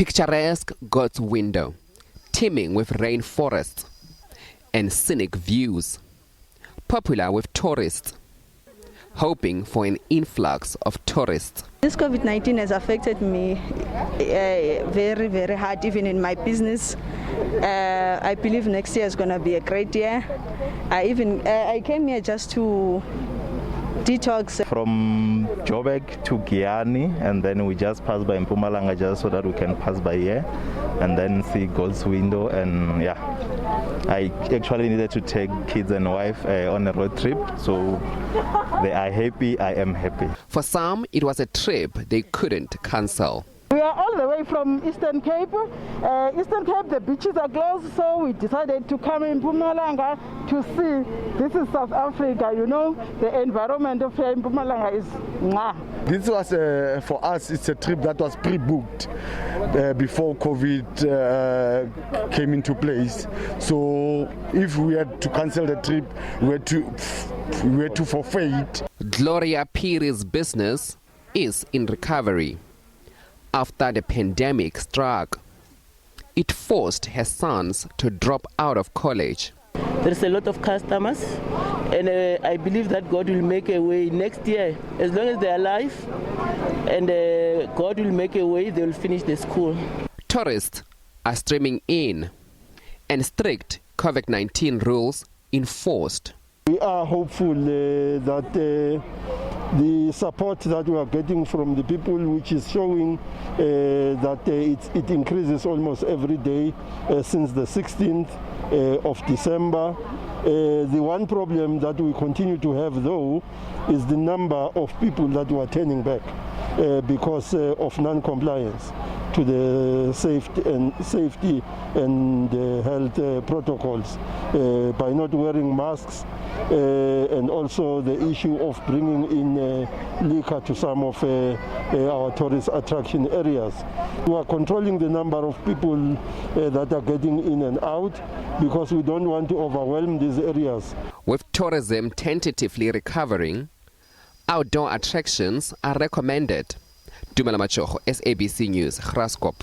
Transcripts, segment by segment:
Picturesque God's window, teeming with rainforests and scenic views, popular with tourists, hoping for an influx of tourists. This COVID-19 has affected me very, very hard, even in my business. I believe next year is going to be a great year. I came here just to detox. From Joburg to Giyani, and then we just pass by Mpumalanga just so that we can pass by here and then see God's window. And yeah, I actually needed to take kids and wife on a road trip, so they are happy, I am happy. For some, it was a trip they couldn't cancel. We are all the way from Eastern Cape. Eastern Cape, the beaches are closed, so we decided to come in Mpumalanga to see. This is South Africa, you know. The environment of Mpumalanga is mwah. This was, for us, it's a trip that was pre-booked before COVID came into place. So if we had to cancel the trip, we had to forfeit. Gloria Piri's business is in recovery. After the pandemic struck, it forced her sons to drop out of college. There's a lot of customers, and I believe that God will make a way next year. As long as they're alive, and God will make a way, they will finish the school. Tourists are streaming in, and strict COVID-19 rules enforced. We are hopeful that the support that we are getting from the people, which is showing that it increases almost every day since the 16th of December. The one problem that we continue to have, though, is the number of people that were turning back because of non-compliance to the safety and health protocols by not wearing masks, and also the issue of bringing in liquor to some of our tourist attraction areas. We are controlling the number of people that are getting in and out because we don't want to overwhelm these areas. With tourism tentatively recovering, outdoor attractions are recommended. Dumela Machogo, SABC News, Graskop.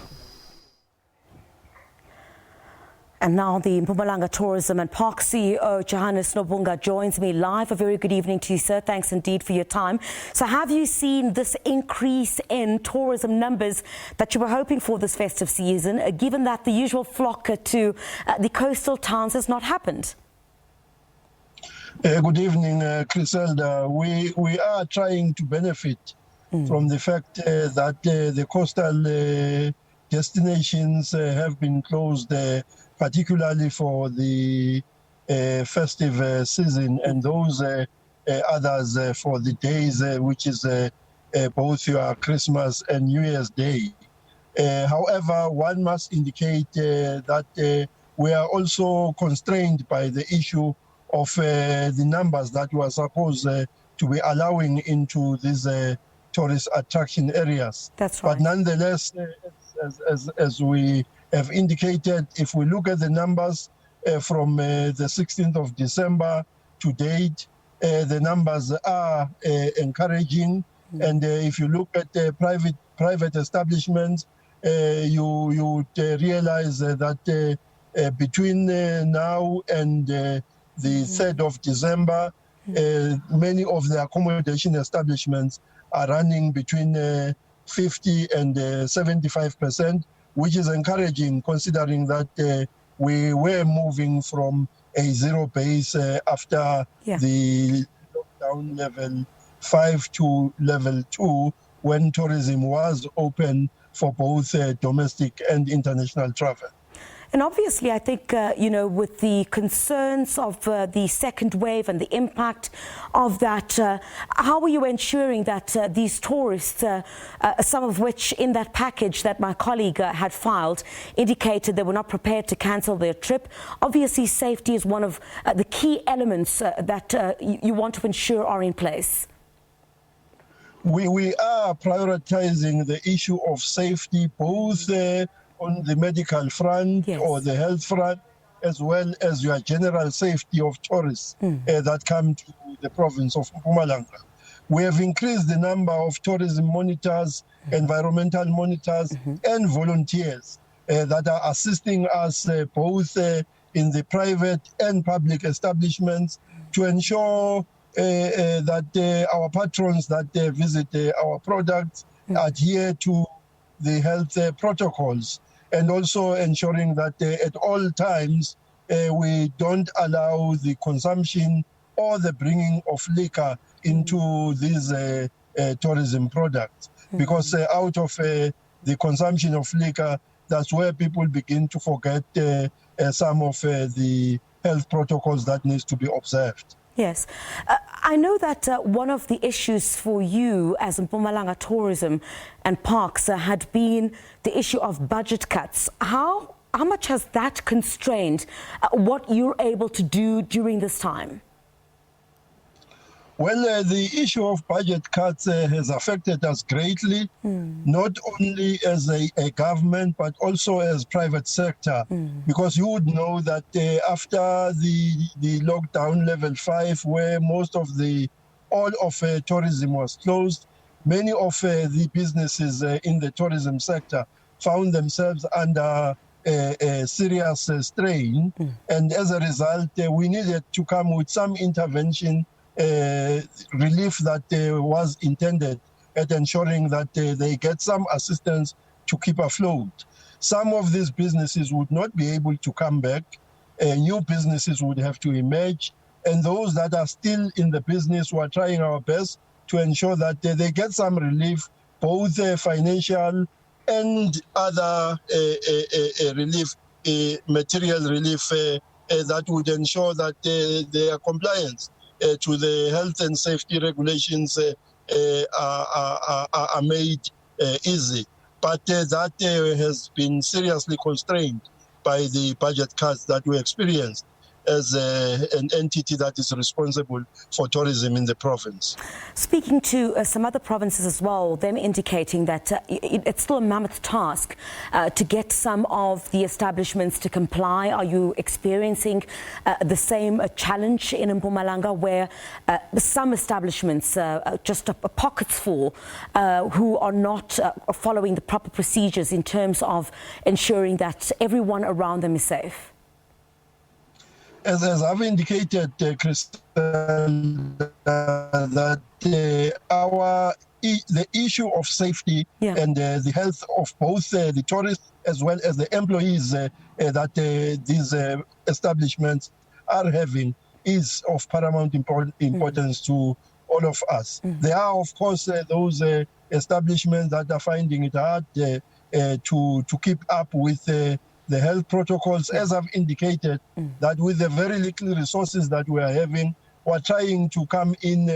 And now the Mpumalanga Tourism and Park CEO, Johannes Nobunga, joins me live. A very good evening to you, sir. Thanks indeed for your time. So have you seen this increase in tourism numbers that you were hoping for this festive season, given that the usual flock to the coastal towns has not happened? Good evening, Criselda. We are trying to benefit from the fact that the coastal destinations have been closed, particularly for the festive season, and those others for the days which is both your Christmas and New Year's Day. However, one must indicate that we are also constrained by the issue of the numbers that we are supposed to be allowing into these tourist attraction areas. That's right. But nonetheless, as we have indicated, if we look at the numbers from the 16th of December to date, the numbers are encouraging. And if you look at private establishments, you would realize that between now and the 3rd of December, many of the accommodation establishments are running between 50 and 75%, which is encouraging considering that we were moving from a zero base after the lockdown level 5 to level 2, when tourism was open for both domestic and international travel. And obviously, I think, with the concerns of the second wave and the impact of that, how are you ensuring that these tourists, some of which in that package that my colleague had filed, indicated they were not prepared to cancel their trip? Obviously, safety is one of the key elements that you want to ensure are in place. We are prioritizing the issue of safety, both on the medical front or the health front, as well as your general safety of tourists that come to the province of Mpumalanga. We have increased the number of tourism monitors, environmental monitors, and volunteers that are assisting us both in the private and public establishments to ensure that our patrons that visit our products adhere to the health protocols, and also ensuring that at all times we don't allow the consumption or the bringing of liquor into these tourism products. Because out of the consumption of liquor, that's where people begin to forget some of the health protocols that needs to be observed. Yes. I know that one of the issues for you as Mpumalanga Tourism and Parks had been the issue of budget cuts. How much has that constrained what you're able to do during this time? Well, the issue of budget cuts has affected us greatly, not only as a government, but also as private sector, because you would know that after the lockdown level 5, where all of tourism was closed, many of the businesses in the tourism sector found themselves under a serious strain. And as a result, we needed to come with some intervention relief that was intended at ensuring that they get some assistance to keep afloat. Some of these businesses would not be able to come back. New businesses would have to emerge. And those that are still in the business, we are trying our best to ensure that they get some relief, both financial and other relief, material relief that would ensure that their compliance to the health and safety regulations are made easy. But that has been seriously constrained by the budget cuts that we experienced as an entity that is responsible for tourism in the province. Speaking to some other provinces as well, them indicating that it's still a mammoth task to get some of the establishments to comply. Are you experiencing the same challenge in Mpumalanga, where some establishments, just pockets full, who are not following the proper procedures in terms of ensuring that everyone around them is safe? As I've indicated, Crystal, that the issue of safety and the health of both the tourists as well as the employees that these establishments are having is of paramount importance to all of us. There are, of course, those establishments that are finding it hard to keep up with the health protocols, as I've indicated, that with the very little resources that we are having, we're trying to come in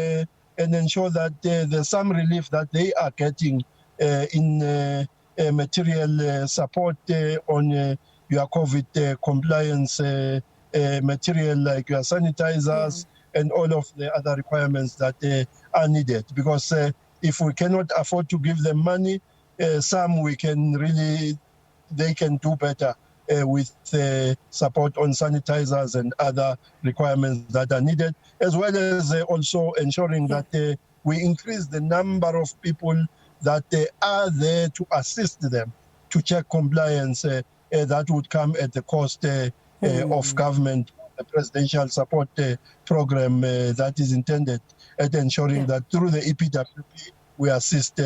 and ensure that there's some relief that they are getting in material support on your COVID compliance material, like your sanitizers and all of the other requirements that are needed. Because if we cannot afford to give them money, some we can really, they can do better with support on sanitizers and other requirements that are needed, as well as also ensuring that we increase the number of people that are there to assist them to check compliance. That would come at the cost of government, the presidential support program that is intended at ensuring that through the EPWP we assist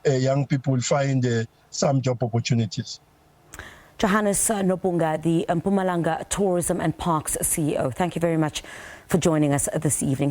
young people find some job opportunities. Johannes Nobunga, the Mpumalanga Tourism and Parks CEO, thank you very much for joining us this evening.